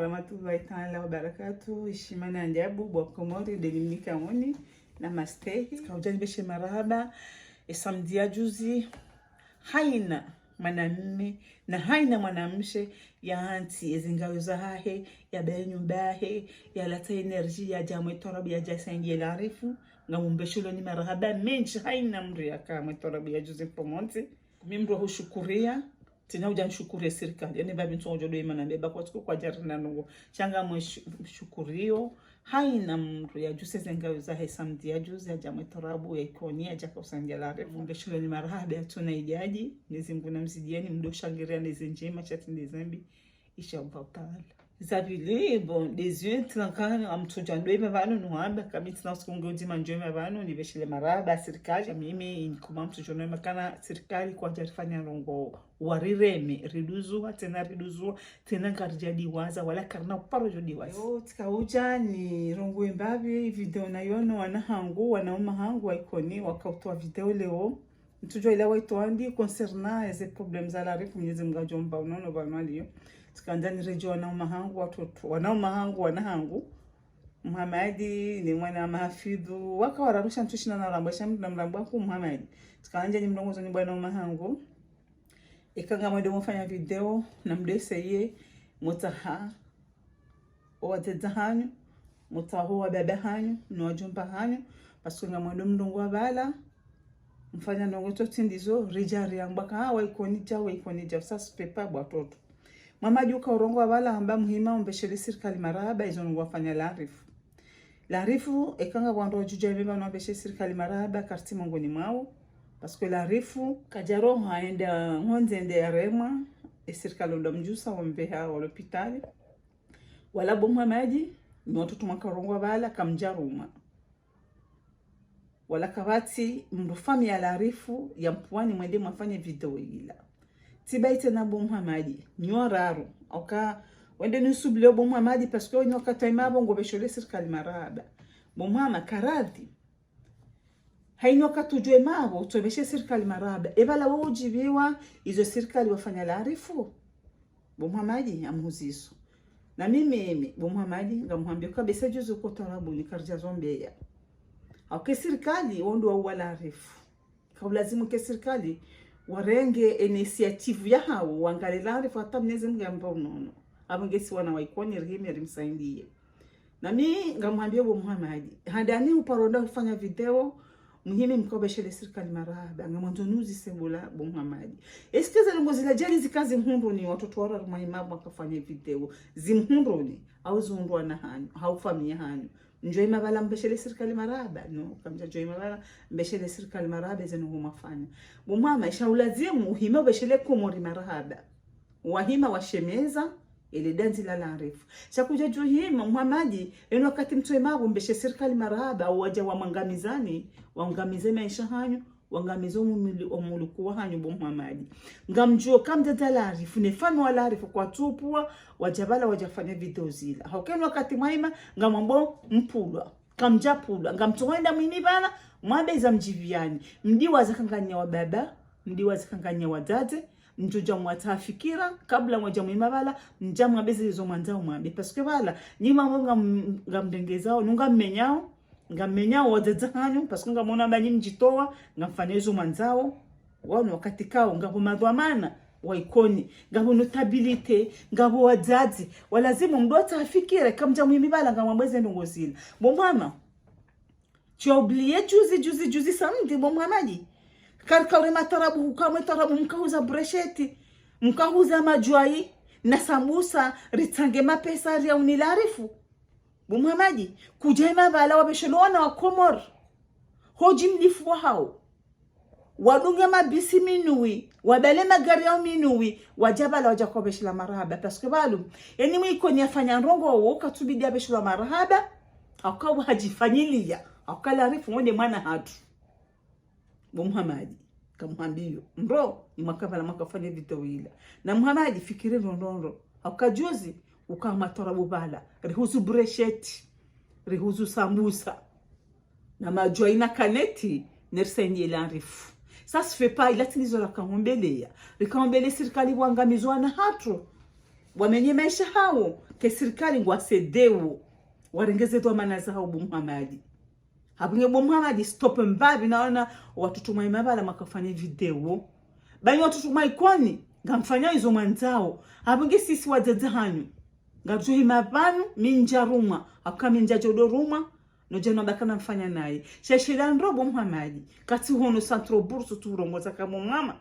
warahmatullahi ta'ala wabarakatuh. Ishimana anjabu bwa komori delimnika moni na mastehi kaujani beshe marahaba. Samedi ya juzi haina mwanamume na haina mwanamshe ya hanti ezingawiza hahe ya benyu bahe ya lata energy ya jamwe torabi ya jasengi la arifu ngamumbeshulo ni marahaba menchi haina mri ya kama torabi ya juzi pomonti mimro hushukuria tina ujanshukuria serikali yani babi ntongo do imana beba kwa jarina nungo changa mshukurio haina mru ya juzi zengawiza hai samedi ya juzi ya jamwe torabu ya ikoni ya jaka usangia la arifu mbeshulo ni marahaba ya tuna ijaji Mwenyezi na mzidieni mdo shangiria neze njema chati ndezambi isha mpapala zabili bon des yeux trankana amtuja ndoima vano nuhamba kamiti na usikunge udima njema vano niveshile maraba serikali mimi inkuma mtuja ndoima kana serikali kwa jarifanya rongo warireme riduzu tena karjadi waza wala karna paro jodi waza yo tikauja ni rongo imbabi video na yono wanauma hangu waikoni wakautoa video leo Mtujo ila waitoandi concernant les problèmes à la rifu Mwenyezi Mungu ajomba unono banwaliyo tikandani rejo wanauma hangu watoto wanauma hangu wanahangu Muhammadi ni mwana mahafidhu waka wararusha ntushina na rambasha mtu na mrambu wako Muhammadi tikanja ni mlongozo ni bwana mahangu ikanga mwede mfanya video na mdeseye mutaha watedza hanyu mutaho wa baba hanyu no ajomba hanyu pasunga mwede mndongo wa bala mfanya ndongo totindizo rijari yambaka hawa ikonija sasa pepa bwatoto mama juka urongo wala amba muhima umbeshele serikali marahaba izo ngo wafanya larifu ekanga bwando juja beba no beshe serikali marahaba karti mongoni mwao parce que larifu kajaro haenda honze ende arema serikali ndo mjusa wambeha wa hospitali wala bomwa maji ni watoto makarongo wala kamjaruma wala kabati mrufami ya larifu ya mpwani mwende mwafanya video ila tibaite na Muhammadi nyoraru oka wende nusubile Muhammadi parce que nyoka taimabo ngobeshole serikali marahaba Muhammad karadhi hainyoka tujwe mabo utobeshe serikali marahaba ebala wojibiwa izo serikali wafanya larifu Muhammadi amhuziso na mimi Muhammadi ngamwambia kabisa juzu ko tarabu ni karja zombeya au serikali ondo wala arifu kaulazimu ke serikali warenge initiative ya hao wangalela arifu hata Mwenyezi Mungu amba unono abangesi wana waikoni rihimi rimsaidie na mimi ngamwambia Muhammad handani uparonda kufanya video muhimu mkobeshele serikali marahaba ngamondonuzi sembula Muhammad eskiza longozi la jali zikazi mhundu ni watoto wara rumahimabu wakafanya video zimhundu ni au zundwa na hanyu haufamia hanyu njoi mabala mbeshele serikali marahaba no kamja njoi mabala mbeshele serikali marahaba zenu humafanya Muhammad shaulazimu uhima beshele komori marahaba wahima washemeza ile danzi la larifu shakuja juhima Muhammad eno wakati mtoe mabu mbeshe serikali marahaba au waja wa mangamizani wangamize maisha hanyu wangamizo omuluku wa hanyu Muhammad ngamjuo kamdada larifu nefano wa larifu kwa tupua wajabala wajafanya video zila haukeni wakati mwaima ngamambo mpulwa kamjapulwa ngamtuwenda mwini bana mwambe za mjiviani mdiwa zakanganya wa baba mdiwa zakanganya wa dade mjuja mwatafikira kabla mwaja mwima bala mjamu abezi hizo manzao mwambe paske bala nima mwonga ngamdengezao nunga mmenyao wadedza hanyu paske ngamona mba njitoa ngamfanya hizo manzao wano wakati kao ngabumadwamana waikoni ngabo notabilite ngabo wadzazi walazimu mdota afikire kamja mwimibala ngamwambeze ndongozila bomama tu as oublié juzi samedi Muhammad karkaure matarabu hukamwe tarabu mkahuza bresheti mkahuza majwai na sambusa ritange mapesa ya unilarifu Muhammad kujaima bala wabeshelona wa Komor hoji mlifu hao wadunga mabisi minui wabele magari yao minui wajabala wajakobeshela marahaba parce que balu yani mwiko ni afanya rongo wo katubidi abeshela marahaba akawa hajifanyilia akala arifu mwende mwana hatu Muhammad kamwambio mbro ni makabala makafanya video ila na Muhammad fikire ndondo akajuzi ukama torabu bala rihuzu bresheti rihuzu sambusa na majwaina kaneti nersenye larifu ça se fait pas ila tinizo la kaombelea rikaombele serikali wangamizwa na hatu wamenye maisha hao ke serikali ngwasedeu warengeze to mana za Bob Muhammad habunge Bob Muhammad stop mbabi naona watoto maimabala makafanya video bani watoto maikoni ngamfanya izo mwanzao habunge sisi wazazi hanyu ngabjo himapanu minjaruma akaminja jodoruma no jeno bakana mfanya naye shashira Bob Muhammad kati hono centro bursu turongoza kama mama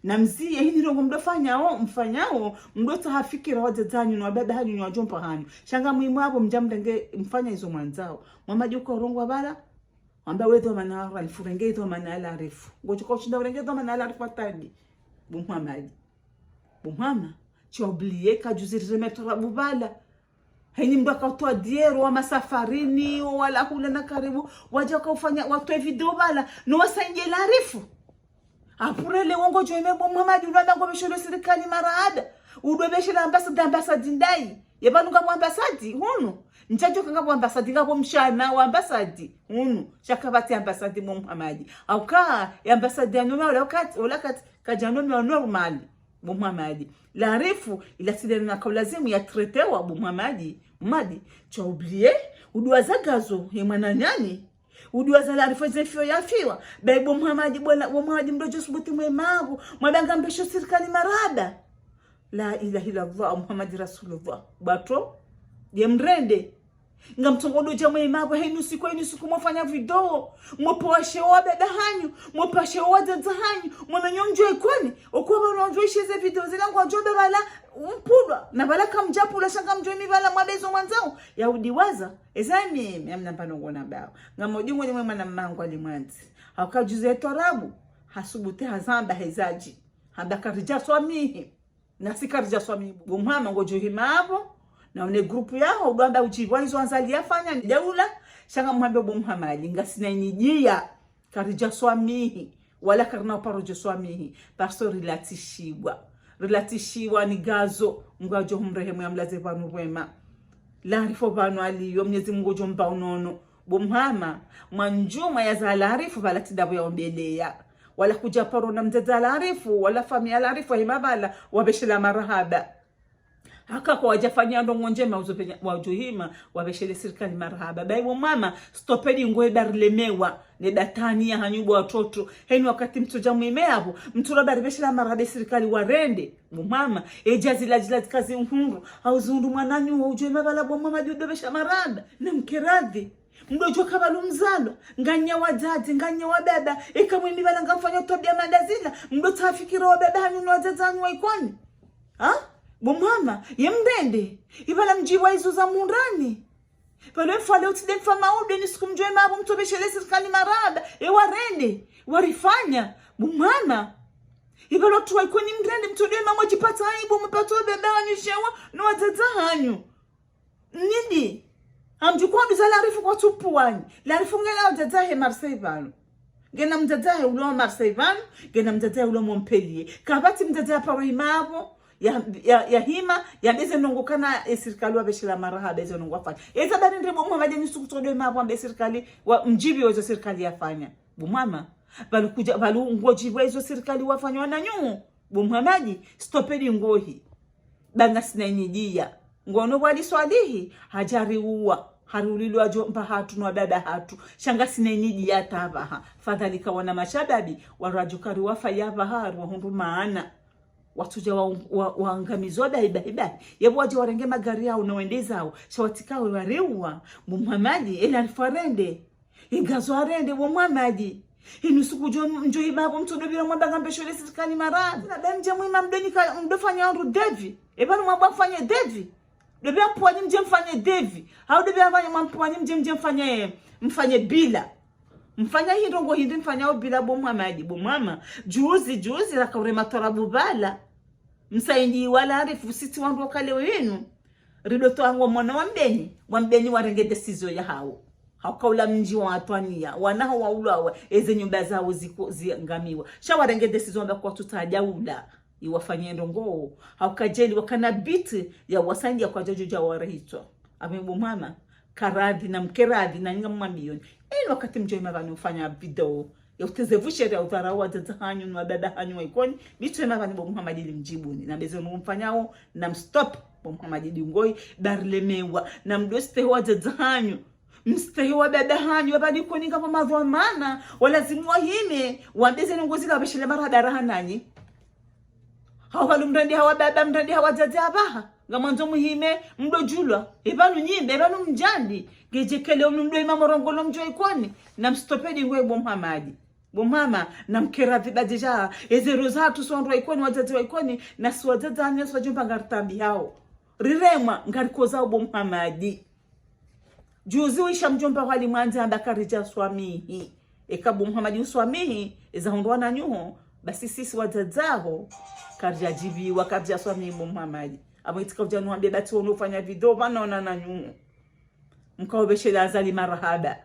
na mzie hini rongo mdofanyao mfanyao mdota hafikira wazazanyu na wababa hanyu na wajompa hanyu shanga muhimu hapo mjamdenge mfanya izo mwanzao Muhammad yuko rongo bala amba wezo manara alifurenge izo manala arifu ngochuka ushinda urenge izo manala arifu atadi Bob Muhammad choblie kajuziri metora bubala haini mbaka utoa diero wa masafarini wala hula na karibu waja kufanya watoe video bala no wasainje la arifu apurele wongo joime Bob Muhammad ulanda ngo besholo serikali marada udobeshela ambassador ndai yebanuka mu ambassador hunu nchajo kanga mu ambassador ngabo mshana wa ambassador hunu shakabati ambassador Bob Muhammad auka ya ambassador noma wala kati kajanomi wa normal Bob Muhammad la refu ila sideni na kaulazimu ya tretewa Bob Muhammad cha oublier udua zagazo ye mwana nyani udua za larifu zefio ya fiwa Bob Muhammad Muhammad mdojo subuti mwemavu mwabanga mbesho serikali marada la ilaha illa Allah Muhammad Rasulullah bato ye mrende ngamtongodo jamwe mabo henu siku mfanya video mpoashe wabada hanyu mpoashe wazaza hanyu mwananyonjo ikoni okuba unonjoishe ze video zilangu ajobe bala mpulwa na bala kamjapula shanga mjoni bala mwabezo mwanzao yaudi waza ezani amna panongo na bao ngamodingo ni mwana mmangu alimwanzi akajuze torabu hasubute hazamba hezaji habakarija swamihi na sikarija swamihi Muhammad ngojo himabo na une grupu yao uganda uchibwa hizo anzali yafanya ni daula shanga mwambe Bob Muhammad ngasina inijia karija swamihi wala karna parojo swamihi parso relatishiwa ni gazo ngwajo humrehemu ya mlaze vanu rwema larifu vanu aliyo Mwenyezi Mungu jomba unono Bob Muhammad manjuma ya za larifu valatidabu ya ombelea wala kuja paro na mzaza larifu wala famia larifu himabala wabeshela marahaba haka kwa wajafanya ndongo njema wajuhima wabeshele serikali marhaba baibo mama stopedi ngoe darlemewa ne datani ya hanyubo watoto heni wakati mtu jamu imeabu mtu roba beshela marhaba serikali warende mama ejazi la kazi uhuru au zundu mwananyu ujuhima bala bo mama judo besha marhaba na mkiradhi mdojo kabalu mzalo nganya wazazi nganya wababa ikamwe mibala ngamfanya tobia mandazila mdoto afikira wababa hanyu wazazi waikoni Bob Muhammad yemdende ibala mjiwa hizo za mundani pale mfale utide mfama ude ni siku mjoe mabo mtobeshele serikali marada warende warifanya Bob Muhammad ibala tuwa ikoni mdende mtode mamo jipata aibu mpato bebe wanyushewa no wazaza hanyu nindi amjukwa bizala arifu kwa tupu wanyi la arifu ngela wazaza he Marseille bano gena mzaza he ulo Marseille bano gena mzaza he ulo Montpellier kabati mzaza paro imabo ya hima ya beze nongokana serikali wa beshila marahaba beze nongofanya eza bani ndimo Bob Muhammad ni sukutodo mabo mbe serikali wa mjibi wezo serikali yafanya Bob Muhammad balukuja balungojibwe hizo serikali wafanywa na nyumu Bob Muhammad stopedi ngohi banga sinanyijia ngono wali swalihi hajari uwa harulilwa jomba hatu no baba hatu shanga sinanyijia tabaha fadhalika wana mashababi warajukari wafaya baharu wa hundu maana watuja waangamizwa daiba yebo waje warenge magari yao na wendezao shawatikawe warewa Muhammad ila alfarende ingazo arende Bob Muhammad inusuku njoi babo mtodobira mwamba ngambeshole serikali marad na bemje mwima mdeni mdofanya ru devi ebanu mwamba mfanye devi dobia mpwani mje mfanye devi au dobia mpwani mje mfanye bila mfanya hirongo hindi mfanya obila Bob Muhammad juzi la kaurema torabu bala msaindi wala arifu siti wangu kale wenu ridoto wangu mwana wambeni warenge decision ya hao haukaula mji wa atwania wanaho waulawa eze nyumba zao zingamiwa shawarenge decision ba kwa tutajaula iwafanyie ndongo haukajeli wakana biti ya wasandi ya kwa jojo warahitwa Bob Muhammad karadhi na mkeradhi na nyinga mamilioni wakati mjoi mabani ufanya video ya utezevushe ya udharau wazazi hanyu na dada hanyu waikoni bitu ema vani bo Muhammad limjibuni na bezo mfanyao na mstop bo Muhammad ngoi darlemewa na mdoste wazazi hanyu mstehi wa dada hanyu wabadi koni kama madhamana walazimu wahime wambeze ngozi la bashile mara daraha nanyi hawalu mrandi hawa baba mrandi hawa zazi abaha ngamanzo muhime mdo julwa ibanu nyimbe ibanu mjandi gejekele mdo imamo rongolo mjoi koni na mstopedi ngwe bo Muhammad bomama na mkera vibadeja ezero zatu sondwa ikoni wazazi wa ikoni na siwazazi hanyu swajumba ngartambi hao rirema ngarikoza bo Muhammad juzi wisha mjomba wali mwanza Bakari swamihi ekabu Muhammad uswamihi ezahondwa na nyuho basi sisi wazazaho karja jibi wakarja swamihi Muhammad abo itika ujanu ambe bati wono ufanya video banaona na nyuho mkaobeshe lazali marhaba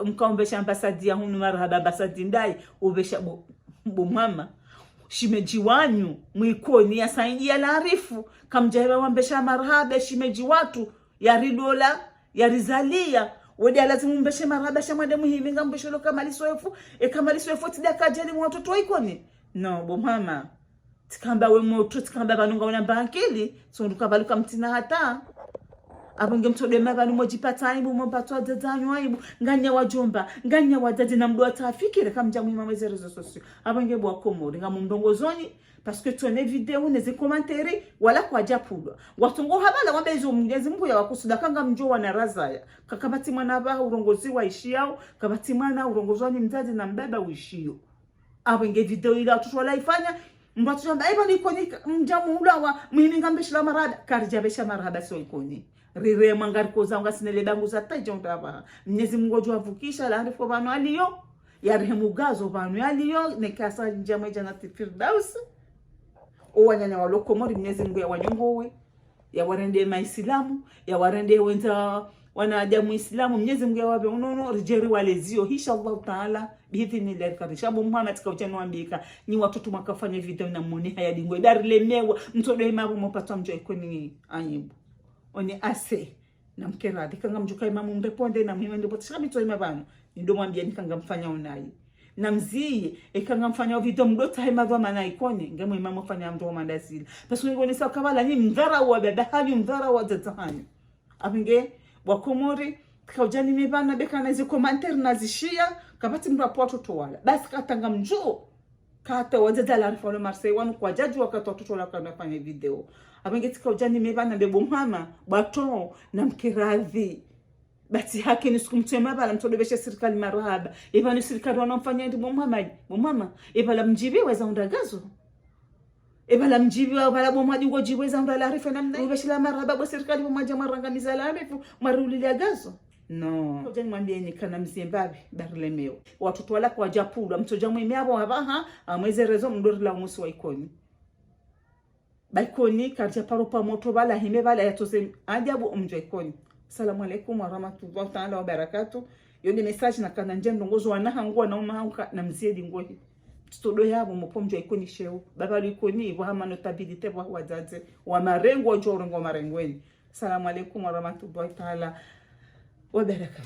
mkaobeshe ambasadi ya hunu marhaba ambasadi ndai ubesha bo mama shimeji wanyu mwikoni ya saidi ya larifu kamjaiba wambesha marhaba shimeji watu ya ridola ya rizalia wodi alazimu mbeshe marhaba shamwende muhimi ngambeshe lo kama liswefu tidaka jeni watoto waikoni no bo mama tikamba we moto tikamba banunga una bankili so ndukabaluka mtina hata abonge mtode mabanu mojipata aibu mpatwa dazanyu aibu nganya wajomba nganya wadadi na mdoa tafikire kamja muhima mweze rezo sosio abonge bwa komori ngamundongozoni parce que tu as une vidéo neze commentaire wala kwa japulwa watungo habala wambezo Mwenyezi Mungu ya wakusuda kanga mjoa na razaya kakabati mwana ba urongozi wa ishiao kabati mwana urongozoni mzazi na mbaba uishio abonge video ile watoto wala ifanya mbatu jamba eba ni koni mjamu ulawa muhimi ngambeshla marada karjabesha marada so ikoni rire mangari koza ngasinele bangu za tajonda ba Mwenyezi Mungu jwavukisha la ndifo banu aliyo ya rehemu gazo banu aliyo nekasa njama janati firdaus owanyanya walokomori Mwenyezi Mungu ya wanyongowe ya warende maislamu ya warende wenza wanajamu islamu Mwenyezi Mungu ya wabe unono rijeri walezio inshallah taala biidhnillah karisha bo Muhammad kauchano ambika ni watoto makafanya video na moni haya dingwe darlemewa mtodo imabu mpatwa mjo ikoni ayibu oni ase na mkera dikanga mjuka imamu mreponde na mhiwe ndipo tshami to imabano ndo mwambia nikanga mfanya unayi na mziye ekanga mfanya video mdota haimadwa mana ikoni ngamo imamu fanya mdo mandazili pasu ngoni sawa kabala ni mdhara wa baba hali mdhara wa zatahani abinge wakomori kaujani mebana beka na hizo commentaire nazishia kabati mrapoto to wala basi katanga mjo kata wajada la rifalo Marseille wanu kwa jaji wakati watoto la kana fanya video abinge kaujani mebana bebo mama bato na mkiradhi bati haki ni sikumtema bala mtodobesha serikali marhaba eva ni serikali wanamfanya ndi mama eva la mjibi weza undagazo eva la mjibi wala bomadi ngo jiweza undala arifa namna ubesha la marhaba bo serikali bomaja marangamiza la arifu maruli gazo no kujani mwambie ni kana mzimbabi darlemeo watoto wala kwa japula mtoja mwemiabo abaha amweze rezo mdori la umusi wa ikoni baikoni karja paropa moto bala hime bala yatose ajabu umjo ikoni. Assalamu alaikum warahmatullahi ta'ala wabarakatuh. Yoni message na kana nje ndongozo wanahangwa na umahauka na mziedi ngohi. Tutodo yabo mupomjo ikoni sheu. Baba likoni ibo hama notabilite wa wazaze wa marengo wa jorengo marengweni. Assalamu alaikum warahmatullahi ta'ala wabarakatuh.